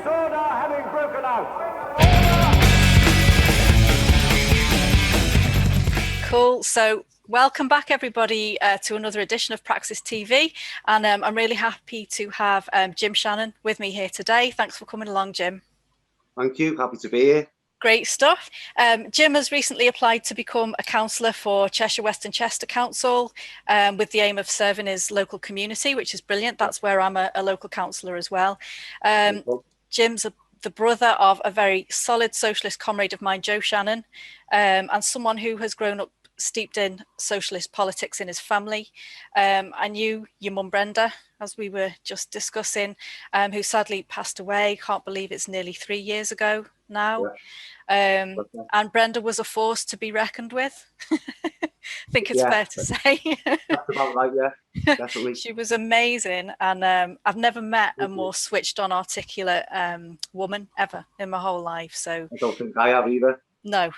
Disorder having broken out. Cool. So welcome back, everybody, to another edition of Praxis TV. And I'm really happy to have Jim Shannon with me here today. Thanks for coming along, Jim. Thank you. Happy to be here. Great stuff. Jim has recently applied to become a councillor for Cheshire West and Chester Council with the aim of serving his local community, which is brilliant. That's where I'm a local councillor as well. Jim's the brother of a very solid socialist comrade of mine, Joe Shannon, and someone who has grown up steeped in socialist politics in his family. I knew your mum Brenda, as we were just discussing, who sadly passed away. Can't believe it's nearly 3 years ago now. Yeah. And Brenda was a force to be reckoned with. I think it's fair to say. That's about right, yeah, definitely. She was amazing, and I've never met a more switched on, articulate woman ever in my whole life. So I don't think I have either. No.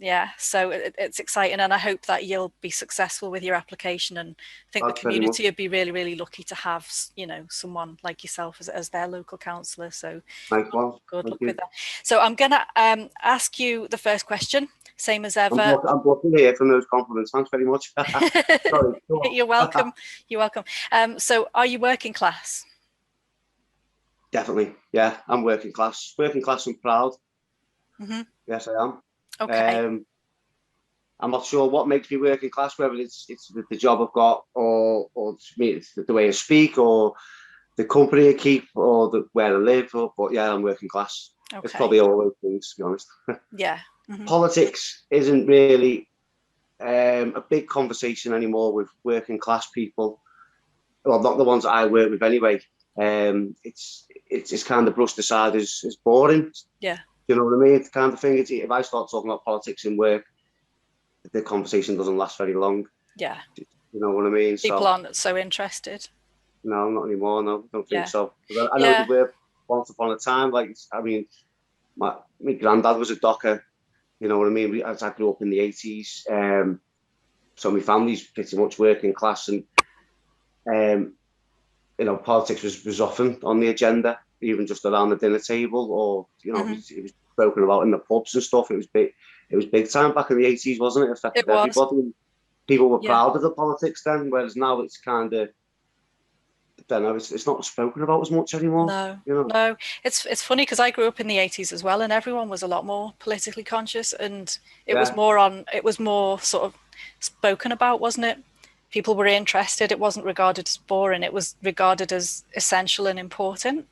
Yeah, so it's exciting, and I hope that you'll be successful with your application, and I think the community would be really, really lucky to have, you know, someone like yourself as their local councillor. So good luck with that. So I'm going to ask you the first question, same as ever. I'm blocking here from those compliments. Thanks very much. Sorry. You're welcome. You're welcome. So are you working class? Definitely, yeah. I'm working class and proud. Mm-hmm. Yes, I am. Okay. I'm not sure what makes me working class, whether it's the job I've got, or it's the way I speak, or the company I keep, or where I live. But yeah, I'm working class. Okay. It's probably all those things, to be honest. Yeah. Mm-hmm. Politics isn't really a big conversation anymore with working class people. Well, not the ones that I work with anyway. It's kind of brushed aside as boring. Yeah. You know what I mean? It's the kind of thing. If I start talking about politics in work, the conversation doesn't last very long. Yeah. You know what I mean? People aren't so interested. No, not anymore. No, don't think so. I know they were once upon a time. Like, I mean, my granddad was a docker. You know what I mean? I grew up in the 80s. So my family's pretty much working class, and you know, politics was often on the agenda, even just around the dinner table, or you know, it was spoken about in the pubs and stuff. It was big time back in the 80s, wasn't it? It affected everybody. People were proud of the politics then, whereas now it's kind of, I don't know, it's not spoken about as much anymore. No, you know? No. It's funny because I grew up in the 80s as well, and everyone was a lot more politically conscious, and it was more sort of spoken about, wasn't it? People were interested. It wasn't regarded as boring. It was regarded as essential and important.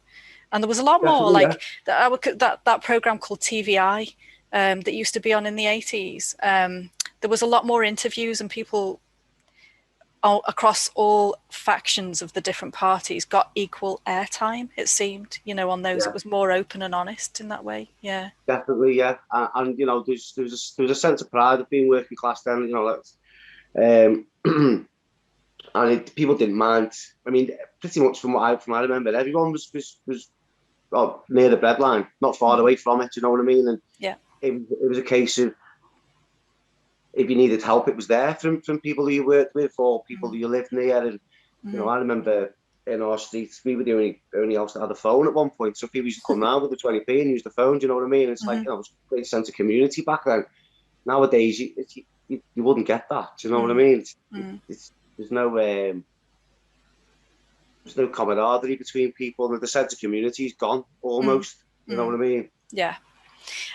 And there was a lot more, like that program called TVI that used to be on in the 80s. There was a lot more interviews, and people across all factions of the different parties got equal airtime, it seemed, you know, on those. It was more open and honest in that way. Yeah. Definitely, yeah. And you know, there's a sense of pride of being working class then, you know, and people didn't mind. I mean, pretty much from what I remember, everyone was near the breadline, not far away from it. You know what I mean? And it was a case of, if you needed help, it was there from people who you worked with, or people who you lived near. And you know, I remember in our street, we were the only house that had a phone at one point, so people used to come round with the 20p and use the phone. Do you know what I mean? It's like, you know, it was a great sense of community back then. Nowadays, you wouldn't get that. Do you know what I mean? There's no camaraderie between people, and the sense of community is gone almost. You know what I mean? Yeah.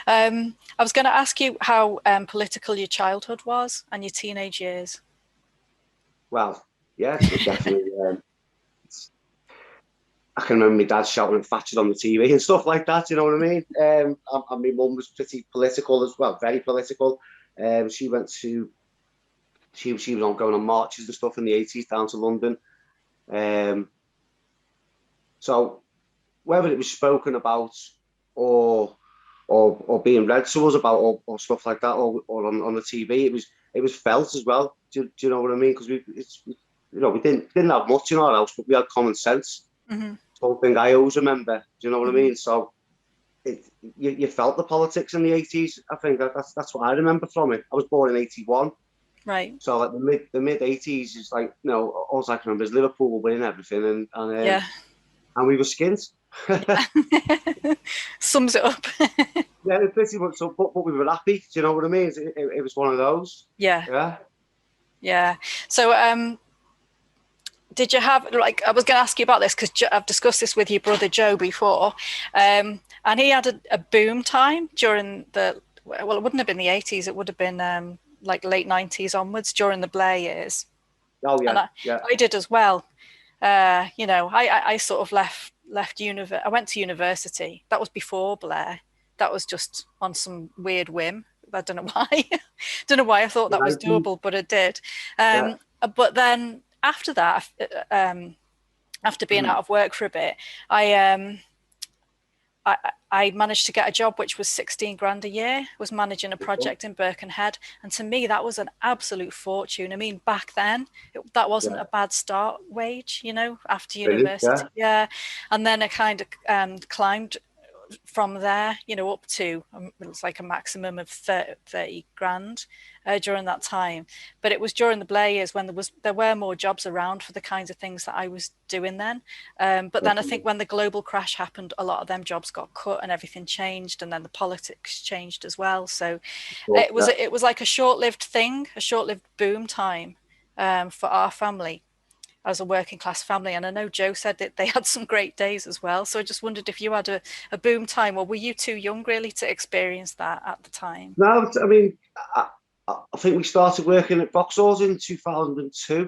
I was going to ask you how political your childhood was and your teenage years. Well, yeah, definitely. I can remember my dad shouting at Thatcher on the TV and stuff like that. You know what I mean? And my mum was pretty political as well, very political. She was going on marches and stuff in the 80s down to London. So whether it was spoken about or being read to us about or stuff like that, or on the TV, it was felt as well. Do you know what I mean? Because we didn't have much in our house, but we had common sense. It's one thing I always remember. Do you know what I mean? So you felt the politics in the 80s. I think that's what I remember from it. I was born in 81. Right. So like the mid 80s is like, you know, all I can remember is Liverpool were winning everything, and we were skint. Sums it up. Yeah, pretty much. So, but we were happy. Do you know what I mean? It was one of those. Yeah. Yeah. Yeah. So, did you have, like, I was going to ask you about this because I've discussed this with your brother Joe before, and he had a boom time during well, it wouldn't have been the 80s, it would have been like late 90s onwards during the Blair years. Oh And yeah, yeah. I did as well. You know, I sort of left I went to university. That was before Blair. That was just on some weird whim. I don't know why. Don't know why I thought that was doable, but it did. Yeah. But then after that, after being out of work for a bit, I managed to get a job which was 16 grand a year, was managing a project in Birkenhead. And to me, that was an absolute fortune. I mean, back then, that wasn't a bad start wage, you know, after university. Yeah. And then I kind of there from there, you know, up to it's like a maximum of 30 grand during that time. But it was during the Blair years when there were more jobs around for the kinds of things that I was doing then. But then I think when the global crash happened, a lot of them jobs got cut and everything changed, and then the politics changed as well. So it was like a short-lived thing, a short-lived boom time for our family as a working class family. And I know Joe said that they had some great days as well. So I just wondered if you had a boom time, or were you too young really to experience that at the time? No, I mean, I think we started working at Vauxhall's in 2002.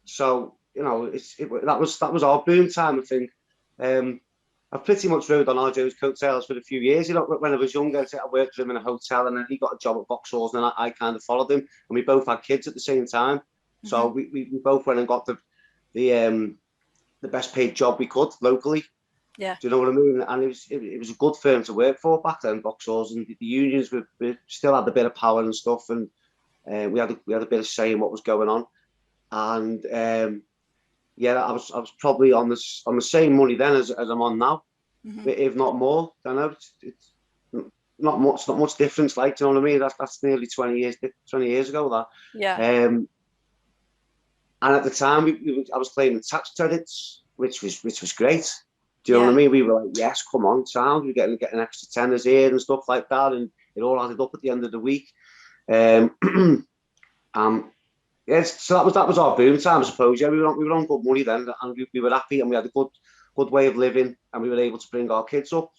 So, you know, that was our boom time, I think. I pretty much rode on Joe's coattails for a few years. You know, when I was younger, I worked with him in a hotel, and then he got a job at Vauxhall's, and I kind of followed him, and we both had kids at the same time. So we both went and got the best paid job we could locally. Yeah. Do you know what I mean? And it was a good firm to work for back then, Vauxhall's, and the unions we still had a bit of power and stuff, and we had a bit of say in what was going on. And yeah, I was probably on the same money then as I'm on now, if not more. I know it's not much difference. Like, do you know what I mean? That's nearly 20 years ago. That. Yeah. And at the time, I was claiming tax credits, which was great. Do you know what I mean? We were like, yes, come on, sound. We're getting extra tenors here and stuff like that, and it all added up at the end of the week. Yes, so that was our boom time, I suppose. Yeah, we were on good money then, and we were happy, and we had a good way of living, and we were able to bring our kids up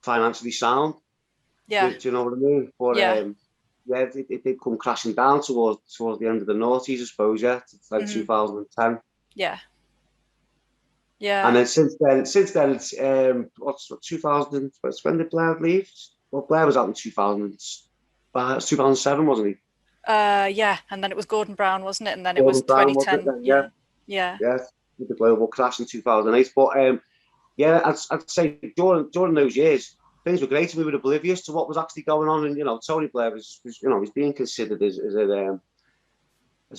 financially sound. Yeah. Do you know what I mean? But yeah, it did come crashing down towards the end of the noughties, I suppose. Yeah, it's like 2010. Yeah. Yeah. And then since then, it's what's 2000? When did Blair leave? Well, Blair was out in 2007, wasn't he? Yeah, and then it was Gordon Brown, wasn't it? And then Gordon it was Brown, 2010. wasn't it? Yeah. With the global crash in 2008. But yeah, I'd say during those years, things were great, and we were oblivious to what was actually going on. And you know, Tony Blair was he's being considered as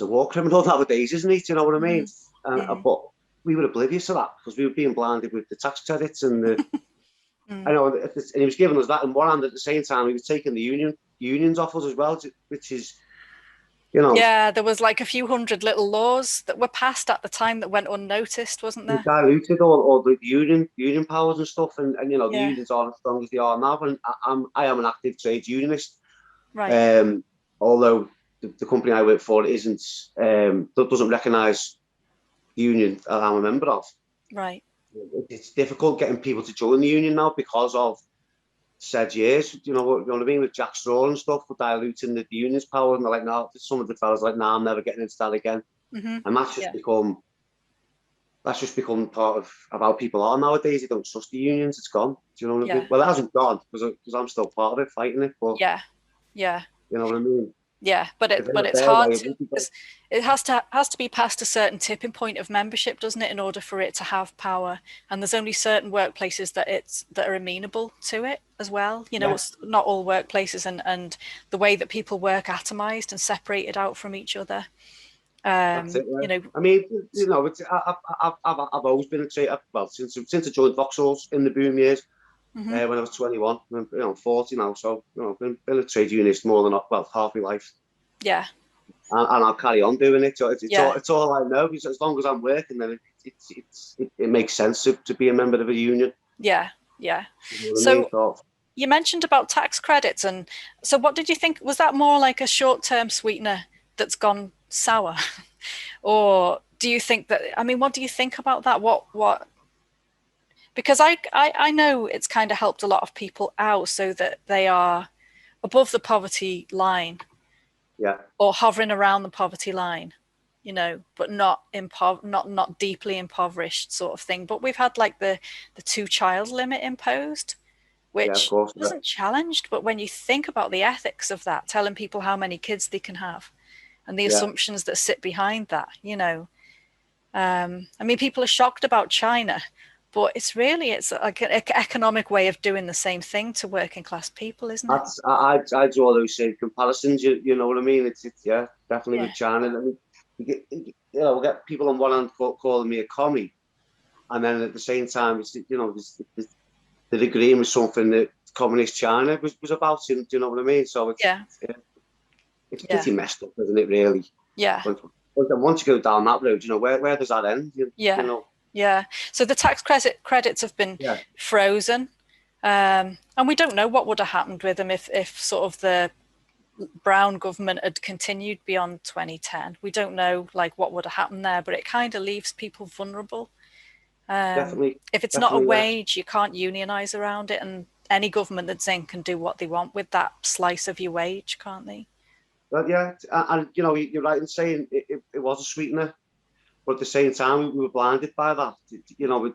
a war criminal nowadays, isn't he? Do you know what I mean? But we were oblivious to that because we were being blinded with the tax credits and the. I know, and he was giving us that in one hand. At the same time, he was taking the unions off us as well, which is, you know. Yeah, there was like a few hundred little laws that were passed at the time that went unnoticed, wasn't there? Diluted all the union powers and stuff, and you know, the unions aren't as strong as they are now. And I am an active trade unionist, right? Although the company I work for doesn't recognise the union that I'm a member of. Right. It's difficult getting people to join the union now because of said years. You know what I mean, with Jack Straw and stuff, for diluting the union's power, and they're like, no, some of the fellas are like, nah, I'm never getting into that again. And that's just become part of how people are nowadays. They don't trust the unions. It's gone. Do you know what I mean? Well, it hasn't gone because I'm still part of it, fighting it. But yeah. You know what I mean? Yeah, but it's hard. It has to be past a certain tipping point of membership, doesn't it, in order for it to have power? And there's only certain workplaces that are amenable to it as well. You know, it's not all workplaces, and the way that people work atomized and separated out from each other. That's it, You know, I mean, you know, I've always been a trader. Well, since I joined Vauxhall's in the boom years, when I was 21. I'm 40 now, so I've been a trade unionist more than half my life. Yeah. And I'll carry on doing it. So it's all I know. Because as long as I'm working, then it makes sense to be a member of a union. Yeah, yeah. You know what I mean? So you mentioned about tax credits, and so what did you think? Was that more like a short-term sweetener that's gone sour? Or do you think that, I mean, what do you think about that? What, because I know it's kind of helped a lot of people out so that they are above the poverty line, Yeah, or hovering around the poverty line, you know, but not not deeply impoverished sort of thing. But we've had like the 2-child limit imposed, yeah, of which course. Yeah, wasn't challenged, but when you think about the ethics of that, telling people how many kids they can have and the yeah. assumptions that sit behind that, you know, I mean, people are shocked about China, but it's like an economic way of doing the same thing to working class people, isn't it? I draw those same comparisons. You know what I mean? It's yeah, definitely Yeah, with China. I mean, we get people on one hand calling me a commie, and then at the same time, they're agreeing with something that communist China was about. Do you know what I mean? So yeah, it's yeah, pretty messed up, isn't it? Really. yeah, But once you go down that road, you know where does that end? You yeah, know. yeah. So the tax credits have been Yeah. frozen, and we don't know what would have happened with them if sort of the Brown government had continued beyond 2010. We don't know like what would have happened there, but it kind of leaves people vulnerable. Definitely, If it's not a definitely. Yeah. wage, you can't unionize around it, and any government that's in can do what they want with that slice of your wage, can't they? But yeah, and you know, you're right in saying it was a sweetener, but at the same time, we were blinded by that. You know,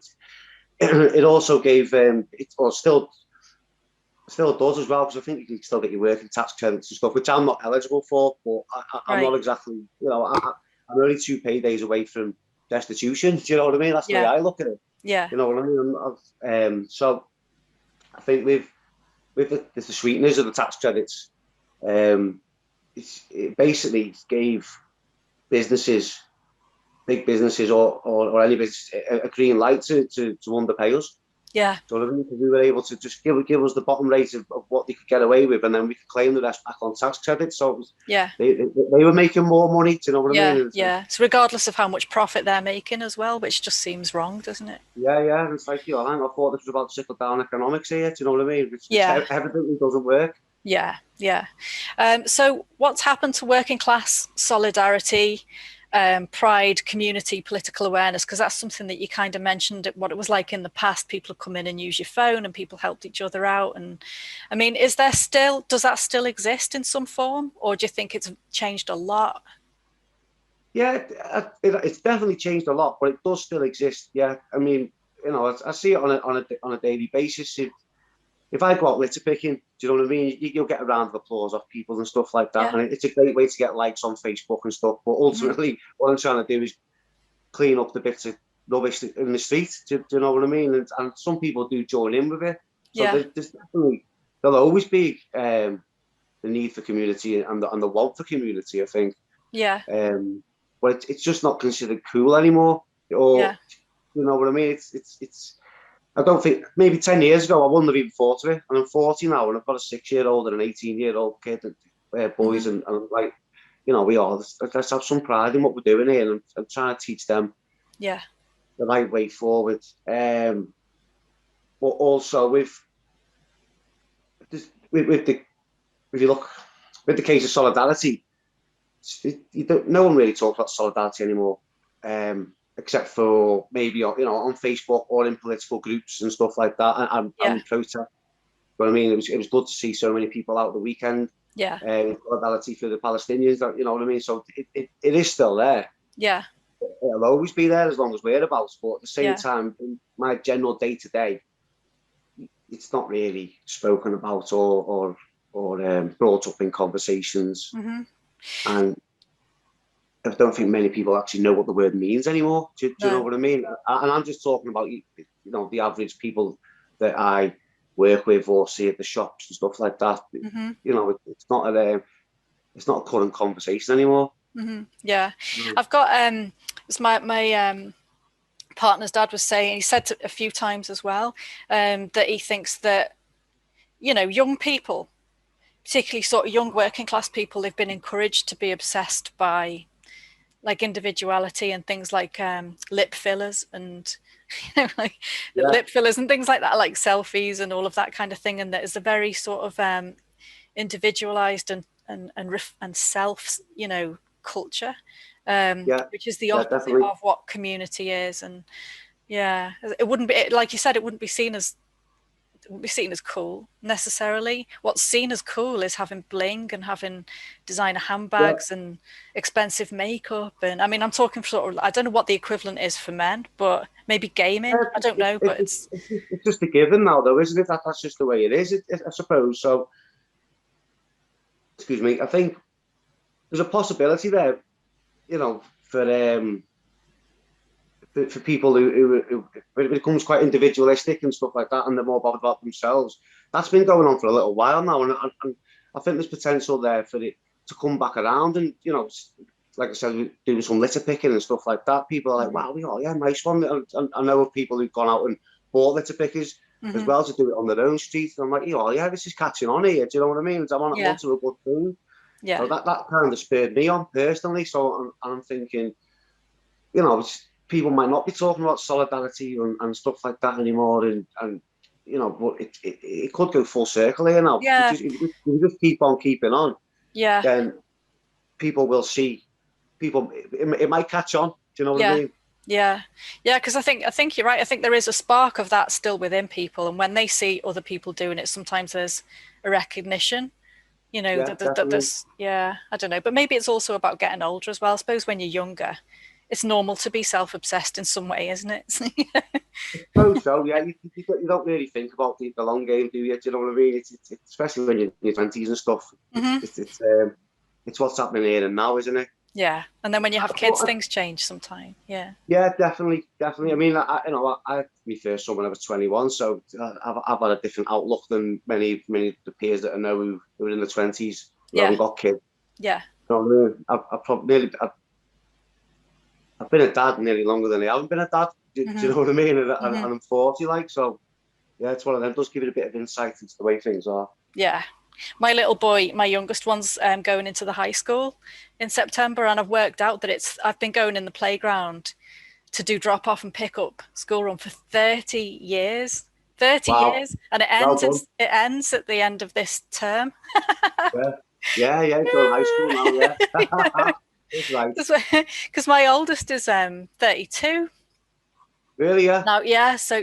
it also gave it or still does as well, because I think you can still get your working tax credits and stuff, which I'm not eligible for, but I'm not Right. exactly, I'm only 2 paydays away from destitution. Do you know what I mean? That's the way Yeah. I look at it. Yeah. You know what I mean? So I think with the sweeteners of the tax credits, um, it basically gave businesses, big businesses or any business, a green light to underpay us. Yeah. So we were able to just give us the bottom rate of what they could get away with, and then we could claim the rest back on tax credits. So it was, Yeah. they were making more money. Do you know what I Yeah. mean? Yeah. It's regardless of how much profit they're making as well, which just seems wrong, doesn't it? Yeah, yeah. It's like, I thought this was about trickle down economics here. Do you know what I mean? Which Yeah. evidently doesn't work. Yeah. Yeah. So what's happened to working class solidarity, pride, community, political awareness? Because that's something that you kind of mentioned, what it was like in the past. People would come in and use your phone and people helped each other out. And I mean, does that still exist in some form? Or do you think it's changed a lot? Yeah, it's definitely changed a lot, but it does still exist. Yeah, I mean, I see it on a daily basis. If I go out litter picking, do you know what I mean? You'll get a round of applause off people and stuff like that, Yeah. and it's a great way to get likes on Facebook and stuff. But ultimately, what I'm trying to do is clean up the bits of rubbish in the street. Do you know what I mean? And some people do join in with it. So Yeah. there's definitely, there'll always be the need for community and the want for community, I think. Yeah. But it's just not considered cool anymore. Or Yeah. you know what I mean? It's. I don't think, maybe 10 years ago I wouldn't have even thought of it. And I'm 40 now, and I've got a 6-year-old and an 18-year-old kid, boys, Mm-hmm. and I'm like, let's have some pride in what we're doing here, and I'm trying to teach them Yeah. the right way forward. But also with the if you look with the case of solidarity, no one really talks about solidarity anymore, except for maybe on Facebook or in political groups and stuff like that, and protest. But I mean, it was good to see so many people out the weekend. Yeah. Solidarity for the Palestinians. You know what I mean? So it is still there. Yeah. It'll always be there as long as we're about. But at the same Yeah. time, in my general day to day, it's not really spoken about or brought up in conversations. Mm-hmm. And I don't think many people actually know what the word means anymore. Do you know No. what I mean? And I'm just talking about the average people that I work with or see at the shops and stuff like that. Mm-hmm. It's not a current conversation anymore. Mm-hmm. Yeah. Mm. I've got it's my partner's dad was saying, he said a few times as well, that he thinks that young people, particularly sort of young working class people, they've been encouraged to be obsessed by like individuality and things like lip fillers and like Yeah. lip fillers and things like that, like selfies and all of that kind of thing. And that is a very sort of individualized and self, culture, which is the opposite definitely. of what community is. And yeah, it wouldn't be, like you said, it wouldn't be seen as cool necessarily. What's seen as cool is having bling and having designer handbags and expensive makeup. And I mean, I'm talking sort of, I don't know what the equivalent is for men, but maybe gaming. I don't know, but it's just a given now, though, isn't it? That's just the way it is, I suppose. So, excuse me. I think there's a possibility there, for people who it becomes quite individualistic and stuff like that, and they're more bothered about themselves. That's been going on for a little while now, and I think there's potential there for it to come back around. And like I said, doing some litter picking and stuff like that. People are like, "Wow, yeah, nice one." And I know of people who've gone out and bought litter pickers as well to do it on their own street. And I'm like, yeah, this is catching on here. Do you know what I mean? I'm onto a good thing. Yeah. So that kind of spurred me on personally. So I'm thinking, people might not be talking about solidarity and stuff like that anymore, and but it could go full circle here now. Yeah. If you just keep on keeping on, then people will see. It might catch on. Do you know what I mean? Yeah, because I think you're right. I think there is a spark of that still within people, and when they see other people doing it, sometimes there's a recognition. That there's, I don't know, but maybe it's also about getting older as well. I suppose when you're younger, it's normal to be self-obsessed in some way, isn't it? So yeah, you don't really think about the long game, do you? Do you know what I mean? It's especially when you're in your 20s and stuff. It's what's happening here and now, isn't it? Yeah, and then when you have kids, things change sometime. Yeah. Yeah, definitely. I mean, I had my first son when I was 21, so I've had a different outlook than many of the peers that I know who are in the 20s who haven't got kids. Yeah. You know what I mean? I've been a dad nearly longer than I haven't been a dad. Do you know what I mean? And I'm 40, so yeah, it's one of them. It does give it a bit of insight into the way things are. Yeah. My little boy, my youngest one's going into the high school in September, and I've worked out that I've been going in the playground to do drop off and pick up school run for 30 years. 30 years, and it ends at the end of this term. yeah, going high school now, yeah. That's right. Because my oldest is 32. Really? Yeah. Now, so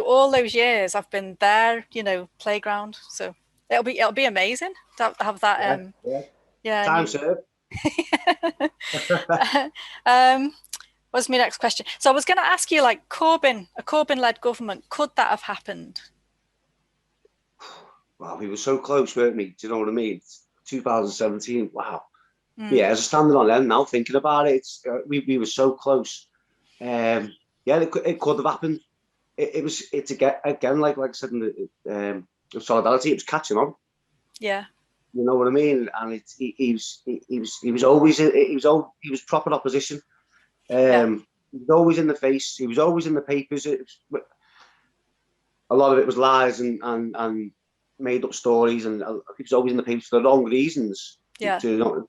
all those years I've been there, playground. So it'll be amazing to have that. Time served. What's my next question? So I was going to ask you, like, a Corbyn-led government, could that have happened? Wow, we were so close, weren't we? Do you know what I mean? 2017. Wow. Yeah, as a standing on end now, thinking about it, we were so close. It could have happened. It's again like I said in the solidarity, it was catching on. Yeah. You know what I mean? And he was proper opposition. He was always in the face. He was always in the papers. A lot of it was lies and made up stories, and he was always in the papers for the wrong reasons. Yeah.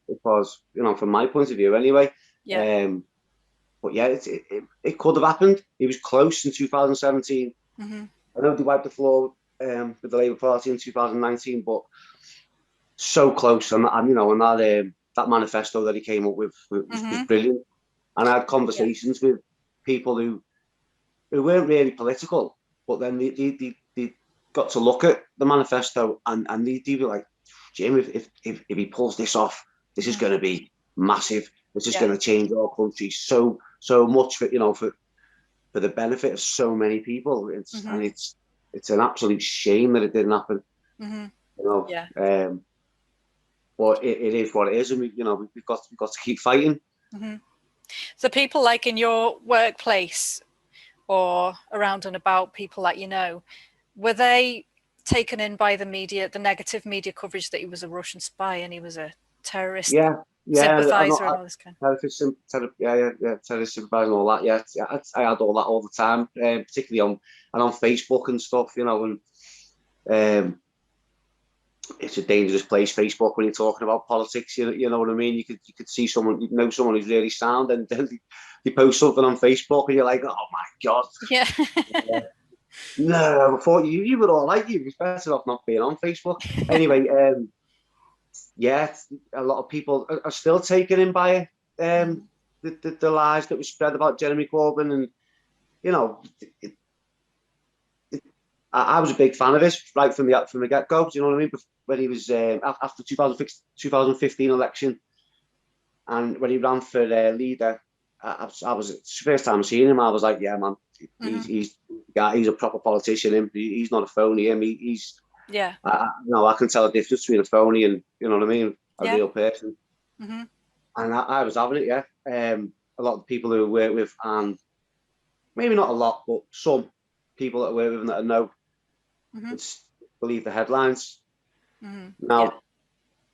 Because from my point of view, anyway. Yeah. But yeah, it could have happened. He was close in 2017. I know they wiped the floor with the Labour Party in 2019, but so close. And that manifesto that he came up with was brilliant. And I had conversations with people who weren't really political, but then they got to look at the manifesto and they were like, Jim, if he pulls this off, this is going to be massive. This is going to change our country so much for the benefit of so many people. And it's an absolute shame that it didn't happen. But it is what it is, and we've got to keep fighting. So people like in your workplace or around and about, people that were they taken in by the media, the negative media coverage that he was a Russian spy and he was a terrorist sympathizer and all this kind of terrorist sympathizer and all that. Yeah, I had all that all the time, particularly on Facebook and stuff, and it's a dangerous place, Facebook, when you're talking about politics. You know what I mean? You could see someone, you know, someone who's really sound, and then they post something on Facebook, and you're like, oh my god. Yeah. No, I thought you were all like you. It's better off not being on Facebook. Anyway, yeah, a lot of people are still taken in by the lies that were spread about Jeremy Corbyn, and you know, I was a big fan of this right from the get go. Do you know what I mean? When he was after 2015 election, and when he ran for leader, I was it's the first time I seen him. I was like, yeah, man, he's a proper politician. He's not a phony. He's yeah. I can tell the difference between a phony and, you know what I mean, a real person. Mm-hmm. And I was having it, yeah. A lot of people who I work with, and maybe not a lot, but some people that I work with and that I know, believe the headlines. Mm-hmm. Now,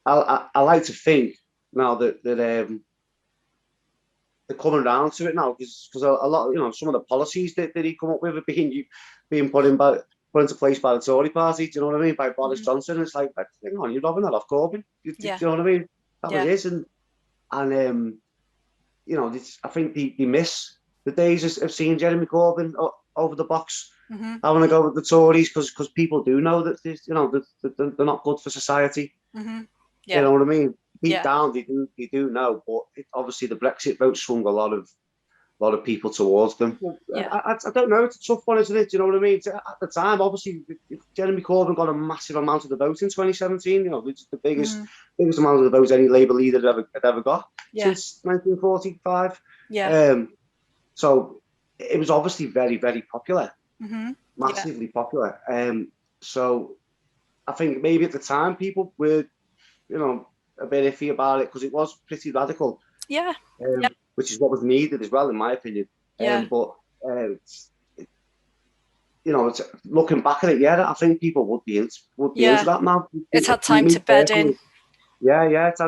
I like to think now that they're coming around to it now, because a lot, you know, some of the policies that he come up with are being put into place by the Tory party. Do you know what I mean? By Boris Johnson. It's like, hang on, you're robbing that off Corbyn. Do you know what I mean? That was it. And you know, I think they miss the days of seeing Jeremy Corbyn over the box, having a go with the Tories, because people do know that, you know, that they're not good for society. You know what I mean? Deep down, they do know, but obviously the Brexit vote swung a lot of people towards them. I don't know. It's a tough one, isn't it? Do you know what I mean? At the time, obviously, Jeremy Corbyn got a massive amount of the vote in 2017. You know, it's the biggest amount of the vote any Labour leader had ever got since 1945. So it was obviously very, very popular, massively popular. So I think maybe at the time people were, you know, a bit iffy about it because it was pretty radical. Which is what was needed as well, in my opinion. But you know, it's, looking back at it, I think people would be into that now. It's had time to bed in. It's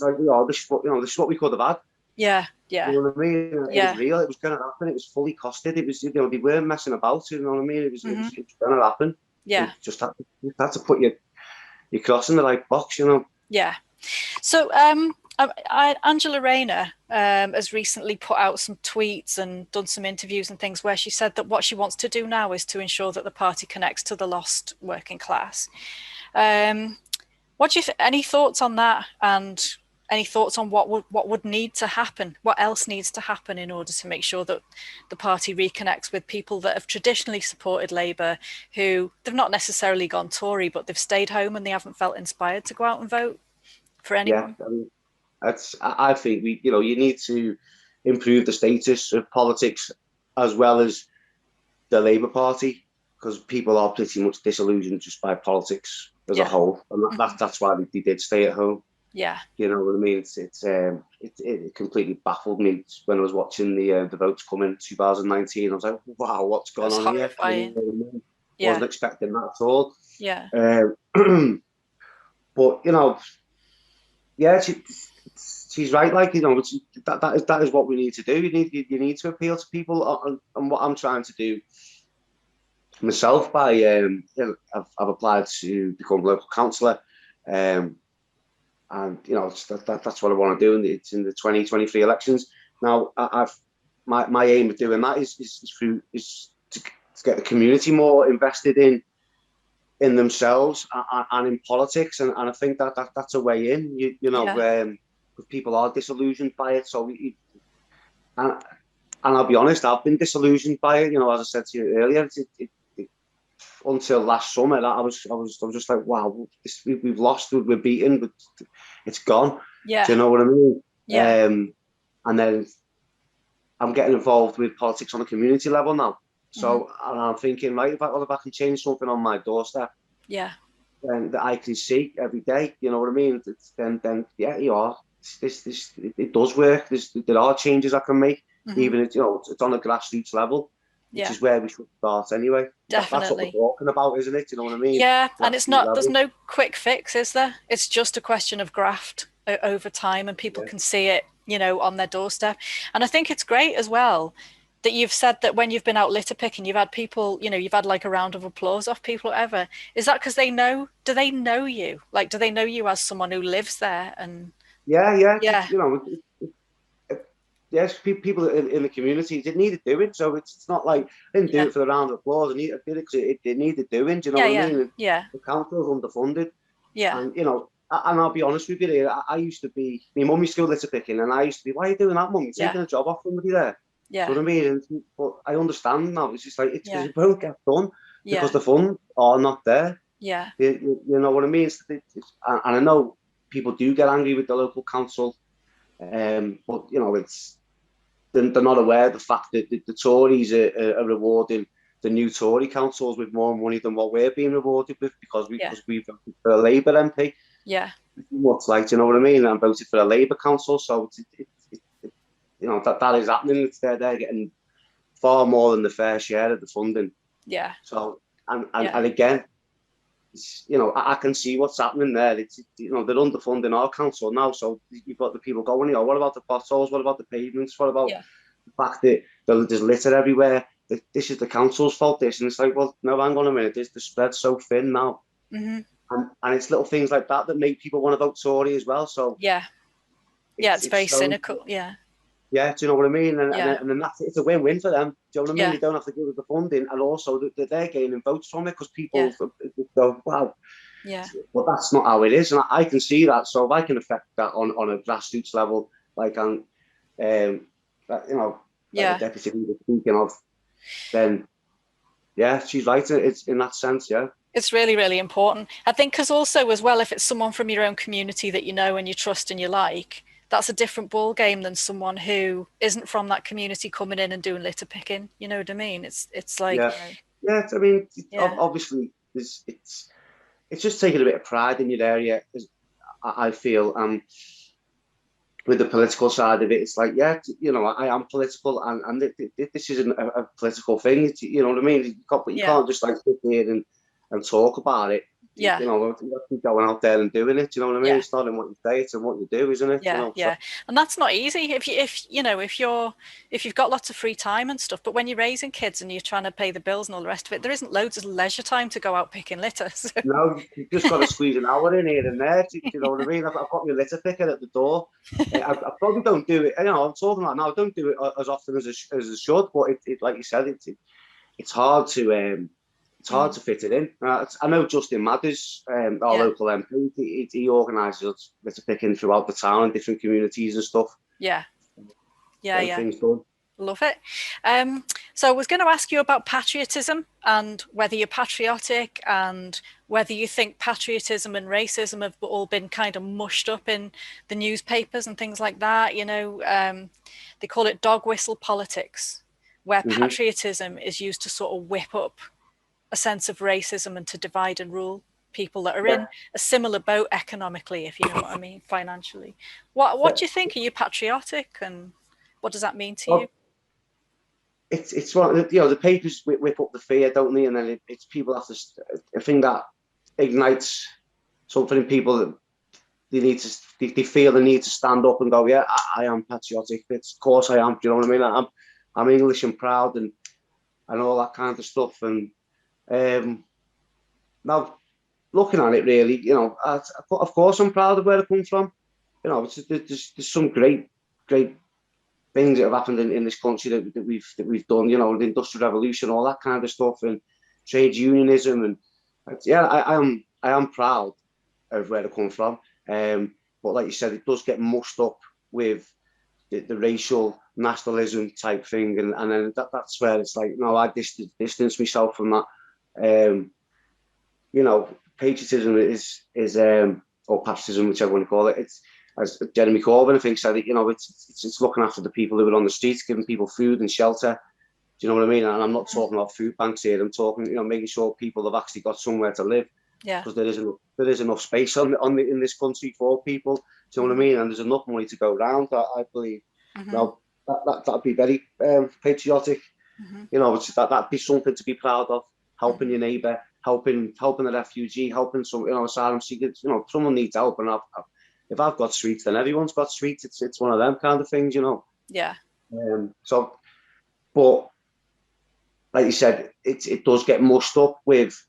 like, you know, this is what we could have had. Yeah. You know what I mean? It was real. It was going to happen. It was fully costed. It was, you know, they weren't messing about. You know what I mean? It was going to happen. You just had to put your cross in the right box. You know. Yeah. So Angela Rayner has recently put out some tweets and done some interviews and things where she said that what she wants to do now is to ensure that the party connects to the lost working class. What do you any thoughts on that, and any thoughts on what would need to happen? What else needs to happen in order to make sure that the party reconnects with people that have traditionally supported Labour, who they've not necessarily gone Tory, but they've stayed home and they haven't felt inspired to go out and vote for anyone? Yeah, I mean, I think you need to improve the status of politics as well as the Labour Party, because people are pretty much disillusioned just by politics as a whole, and that's why they did stay at home. Yeah, you know what I mean. It completely baffled me when I was watching the votes come in 2019. I was like, wow, what's going on horrifying. Here? Wasn't expecting that at all. Yeah. But you know, she's right. Like, you know, that is what we need to do. You need to appeal to people, and what I'm trying to do myself by I've applied to become local councillor, and you know, that's what I want to do. It's in the 2023 elections. Now, my aim of doing that is to get the community more invested in themselves and in politics, and I think that's a way in. You know, because people are disillusioned by it. So and I'll be honest, I've been disillusioned by it. You know, as I said to you earlier, until last summer, I was just like, wow, we've lost, we're beaten, but it's gone. Yeah. Do you know what I mean? Yeah. And then I'm getting involved with politics on a community level now. So and I'm thinking, right, if I can change something on my doorstep, then that I can see every day, you know what I mean? Then you are. It does work. There are changes I can make, even if, you know, it's on a grassroots level. Which is where we should start anyway. Definitely. That's what we're talking about, isn't it? You know what I mean? Yeah, and it's not, there's no quick fix, is there? It's just a question of graft over time, and people can see it, you know, on their doorstep. And I think it's great as well that you've said that when you've been out litter picking, you've had people, you've had like a round of applause off people, whatever. Is that because do they know you? Like, do they know you as someone who lives there? And yeah, yeah, yes, people in the community did need to do it, so it's not like I didn't do it for the round of applause. I did it because it needed doing. Do you know what I mean? yeah, The council is underfunded, yeah, and and I'll be honest with you, I used to be. My mum used to go litter picking, and I used to be, "Why are you doing that, mum? You're taking a job off somebody there." yeah, Do you know what I mean? But I understand now. It's just like yeah, it won't get done because yeah, the funds are not there. yeah, You know what I mean? And I know people do get angry with the local council, but they're not aware of the fact that the Tories are rewarding the new Tory councils with more money than what we're being rewarded with because we've voted for a Labour MP. yeah, What's like, you know what I mean? I voted for a Labour council, so that is happening. They're getting far more than the fair share of the funding. yeah, So and again, I can see what's happening there. They're underfunding our council now. So you've got the people going, what about the potholes? What about the pavements? What about the fact that there's litter everywhere? This is the council's fault. And it's like, well, no, hang on a minute. The spread's so thin now. mm-hmm. And it's little things like that make people want to vote Tory as well. So it's very cynical. Yeah. Yeah, do you know what I mean? And then it's a win-win for them. Do you know what I mean? Yeah. They don't have to give us the funding, and also they're gaining votes from it because people go, wow. Yeah. Well, that's not how it is, and I can see that. So if I can affect that on a grassroots level, like like the deputy leader speaking of, then she's right. It's in that sense, yeah. It's really, really important. I think because also as well, if it's someone from your own community that you know and you trust and you like, that's a different ball game than someone who isn't from that community coming in and doing litter picking. You know what I mean? It's like I mean, obviously, it's just taking a bit of pride in your area. I feel, with the political side of it, it's like, I am political, and this isn't a political thing. You know what I mean? You can't just like sit here and talk about it. Yeah. You have to be going out there and doing it. You know what I mean? It's not in what you say, it's in what you do, isn't it? Yeah. And that's not easy if you've got lots of free time and stuff. But when you're raising kids and you're trying to pay the bills and all the rest of it, there isn't loads of leisure time to go out picking litter. So. No, you've just got to squeeze an hour in here and there. Do you know what I mean? I've got my litter picker at the door. I probably don't do it. I'm talking about now. I don't do it as often as I should. But it like you said, it's hard to. It's hard to fit it in. I know Justin Mathers, our local MP, he organises litter picking throughout the town, different communities and stuff. Yeah. Things done. Love it. So I was going to ask you about patriotism and whether you're patriotic and whether you think patriotism and racism have all been kind of mushed up in the newspapers and things like that. They call it dog whistle politics, where patriotism is used to sort of whip up a sense of racism and to divide and rule people that are in a similar boat economically, if you know what I mean, financially. What do you think? Are you patriotic, and what does that mean to you? It's one, the papers whip up the fear, don't they? And then it's people have to. I think that ignites something in people that they feel the need to stand up and go, yeah, I am patriotic. Of course I am. Do you know what I mean? I'm English and proud and all that kind of stuff. And now looking at it, really, of course I'm proud of where I come from. There's some great things that have happened in this country that we've done. The Industrial Revolution, all that kind of stuff, and trade unionism, and I am proud of where I come from. But like you said, it does get mushed up with the racial nationalism type thing, and then that's where it's like, no, I distance myself from that. Patriotism is or patriotism, whichever one you call it. It's, as Jeremy Corbyn, I think, said it. It's looking after the people who are on the streets, giving people food and shelter. Do you know what I mean? And I'm not talking about food banks here. I'm talking, making sure people have actually got somewhere to live. Yeah. Because there is enough space in this country for people. Do you know what I mean? And there's enough money to go around. I believe. Now that'd be very patriotic. That'd be something to be proud of. Helping your neighbour, helping a refugee, helping some asylum seekers. Someone needs help, and if I've got streets, then everyone's got streets. It's one of them kind of things, Yeah. So But like you said, it does get mushed up with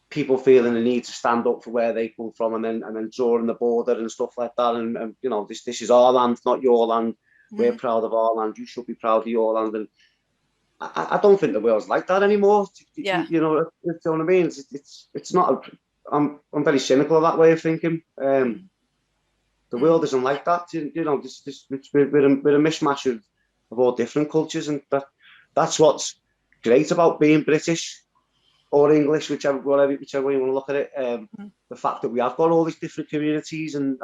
people feeling the need to stand up for where they come from, and then drawing the border and stuff like that. And you know, this is our land, not your land. We're proud of our land. You should be proud of your land. And I don't think the world's like that anymore. Yeah. You know what I mean? It's not. I'm very cynical of that way of thinking. The world isn't like that. You know, we're a mishmash of all different cultures, and that's what's great about being British or English, whichever way you want to look at it. The fact that we have got all these different communities and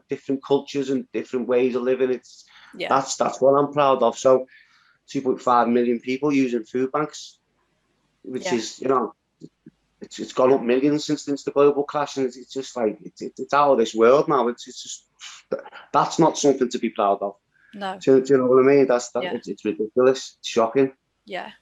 different cultures and different ways of living. That's what I'm proud of. So 2.5 million people using food banks, which is, you know, it's gone up millions since the global crash, and it's just like it's out of this world now. It's just, that's not something to be proud of. No. Do you know what I mean? It's ridiculous. It's shocking. Yeah.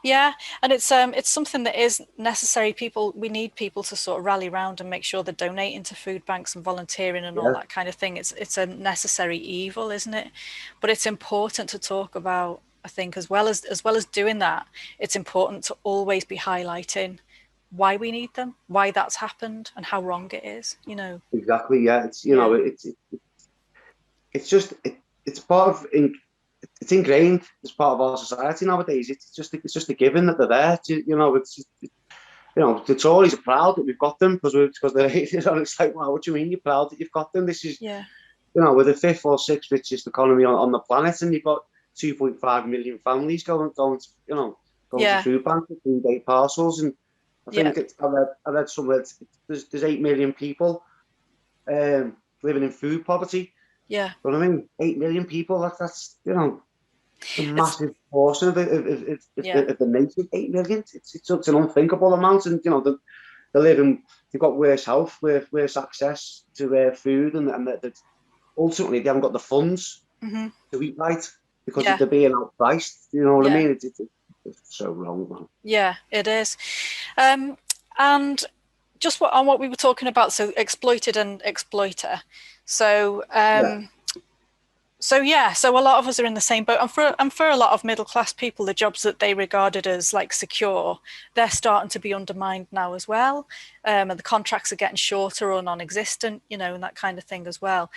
Yeah, and it's something that is necessary. We need people to sort of rally around and make sure they're donating to food banks and volunteering and all that kind of thing. It's a necessary evil, isn't it? But it's important to talk about, I think, as well as doing that. It's important to always be highlighting why we need them, why that's happened, and how wrong it is. You know. Exactly. Yeah. It's know it's just it's part of. It's ingrained as part of our society nowadays. It's just a given that they're there. You know, the Tories are proud that we've got them because they're hated. And it's like, wow, what do you mean you're proud that you've got them? This is, you know, we're the 5th or 6th richest economy on the planet, and you've got 2.5 million families going to food banks for 3-day parcels. And I think I read somewhere there's 8 million people living in food poverty. Yeah. You know what I mean? 8 million people, that's you know, a massive portion of the nation. 8 million, it's an unthinkable amount. And, you know, they've got worse health, worse access to food, and ultimately they haven't got the funds to eat right because they're being outpriced. You know what I mean? It's so wrong, man. Yeah, it is. And just on what we were talking about, so exploited and exploiter. So, so a lot of us are in the same boat. And for a lot of middle class people, the jobs that they regarded as like secure, they're starting to be undermined now as well. And the contracts are getting shorter or non-existent, you know, and that kind of thing as well.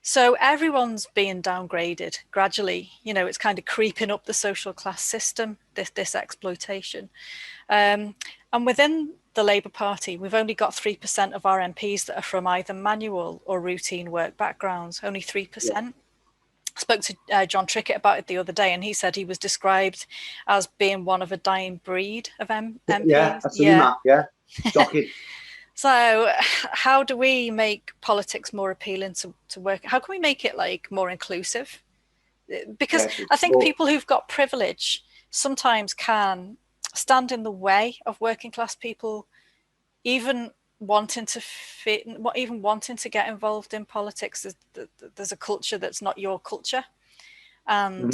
So everyone's being downgraded gradually. You know, it's kind of creeping up the social class system, this exploitation. And within the Labour Party, we've only got 3% of our MPs that are from either manual or routine work backgrounds, only 3%. I spoke to John Trickett about it the other day, and he said he was described as being one of a dying breed of MPs. Yeah, I've seen that, shocking. So how do we make politics more appealing to work? How can we make it like more inclusive? Because I think people who've got privilege sometimes can stand in the way of working class people, even wanting to get involved in politics. There's a culture that's not your culture, and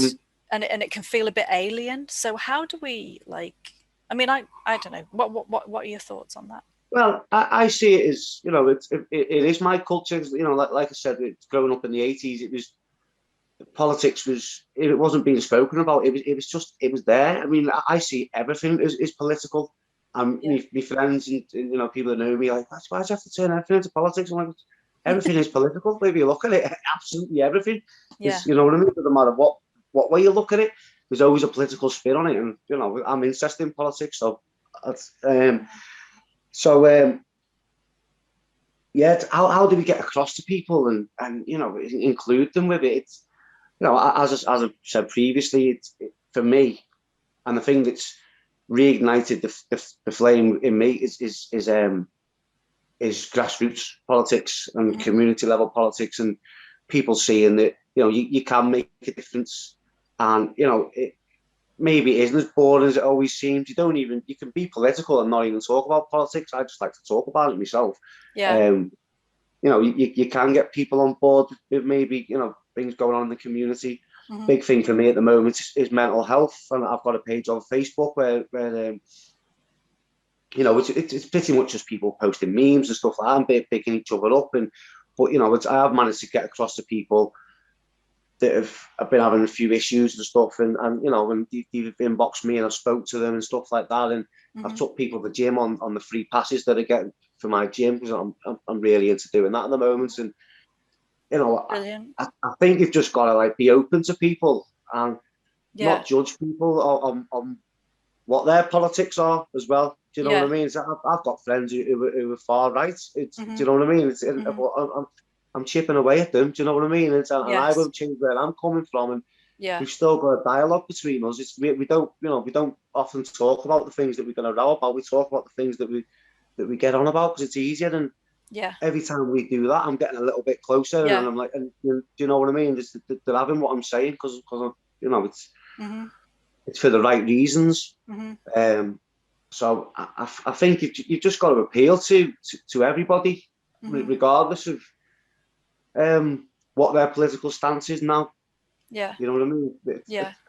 it can feel a bit alien. So how do we, like, I mean, I don't know, what are your thoughts on that? Well, I see it as, you know, it is my culture. You know, like I said, it's growing up in the 80s. Politics wasn't being spoken about. It was there. I mean, I see everything is political. My friends and, you know, people that know me, like, why do you have to turn everything into politics? I'm like, everything is political. Maybe you look at it, absolutely everything. You know what I mean? It doesn't matter what way you look at it. There's always a political spin on it, and, you know, I'm interested in politics, so that's how do we get across to people and you know, include them with it? It's, you know, as I've said previously, for me, and the thing that's reignited the flame in me is grassroots politics and community level politics, and people seeing that, you know, you can make a difference, and, you know, maybe it isn't as boring as it always seems. You can be political and not even talk about politics. I just like to talk about it myself. You know, you can get people on board with maybe, you know, things going on in the community. Big thing for me at the moment is mental health, and I've got a page on Facebook where you know, it's pretty much just people posting memes and stuff like that, and picking each other up. But, you know, I have managed to get across to people that have been having a few issues and stuff, and you know, and they've inboxed me and I've spoke to them and stuff like that, and I've took people to the gym on the free passes that I get for my gym, because I'm really into doing that at the moment. And you know, I think you've just got to like be open to people and not judge people on what their politics are as well. Do you know what I mean? So I've got friends who are far right. Do you know what I mean? I'm chipping away at them. Do you know what I mean? And I won't change where I'm coming from. And we've still got a dialogue between us. We don't often talk about the things that we're going to row about. We talk about the things that we get on about, because it's easier. And every time we do that, I'm getting a little bit closer, and I'm like, and do you know what I mean? They're having what I'm saying, because you know, it's for the right reasons. So I think you've just got to appeal to everybody, regardless of what their political stance is now. You know what I mean?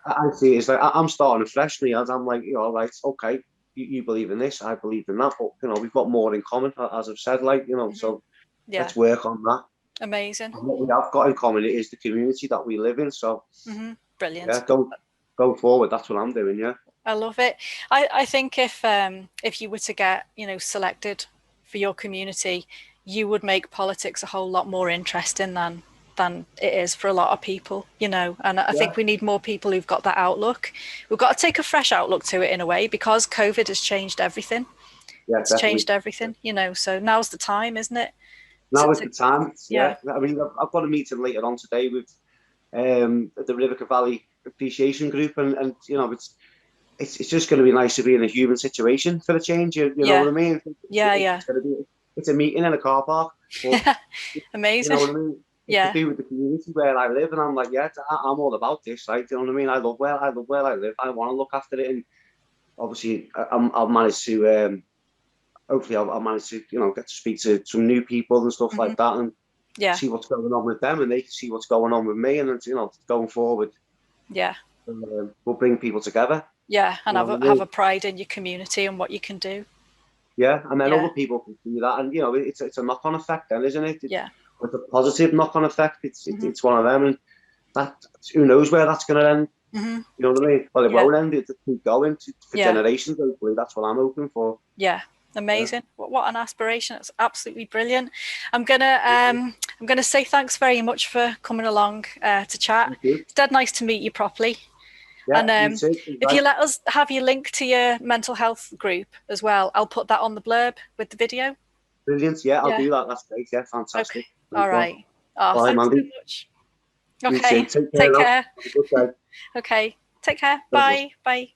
I see it as like, I'm starting afresh, as I'm like, you know, right, okay, you believe in this, I believe in that, but you know, we've got more in common, as I've said, like, you know, so let's work on that. Amazing. And what we have got in common is the community that we live in. So brilliant. Yeah, go forward. That's what I'm doing. Yeah, I love it. I think if you were to get, you know, selected for your community, you would make politics a whole lot more interesting than it is for a lot of people, you know. And I think we need more people who've got that outlook. We've got to take a fresh outlook to it in a way, because COVID has changed everything. It's definitely changed everything, you know. So now's the time, isn't it? Now is the time. Yeah. I mean, I've got a meeting later on today with the Riverca Valley Appreciation Group, and you know, it's just going to be nice to be in a human situation for a change. You know what I mean? It's a meeting in a car park. But, amazing. You know what I mean? It's to do with the community where I live, and I'm like, I'm all about this. Right? You know what I mean? I love where I live. I want to look after it, and obviously, I'll manage to. Hopefully, I'll manage to, you know, get to speak to some new people and stuff like that, and see what's going on with them, and they can see what's going on with me, and you know, going forward, we'll bring people together. Yeah, and have a pride in your community and what you can do. Yeah, and then other people can see that, and you know, it's a knock-on effect, then, isn't it? It's a positive knock-on effect. It's one of them, and that, who knows where that's going to end. You know what I mean? Well, it won't end. It'll keep going for generations. Hopefully, that's what I'm hoping for. Yeah. Amazing. What an aspiration. It's absolutely brilliant. I'm gonna say thanks very much for coming along to chat. It's dead nice to meet you properly. And if you let us have your link to your mental health group as well, I'll put that on the blurb with the video. Brilliant. Yeah, I'll do that. That's great. Yeah, fantastic. Okay. All right. Oh, thanks Mandy. so much. Okay. Take care. Okay. Take care. Bye. Bye.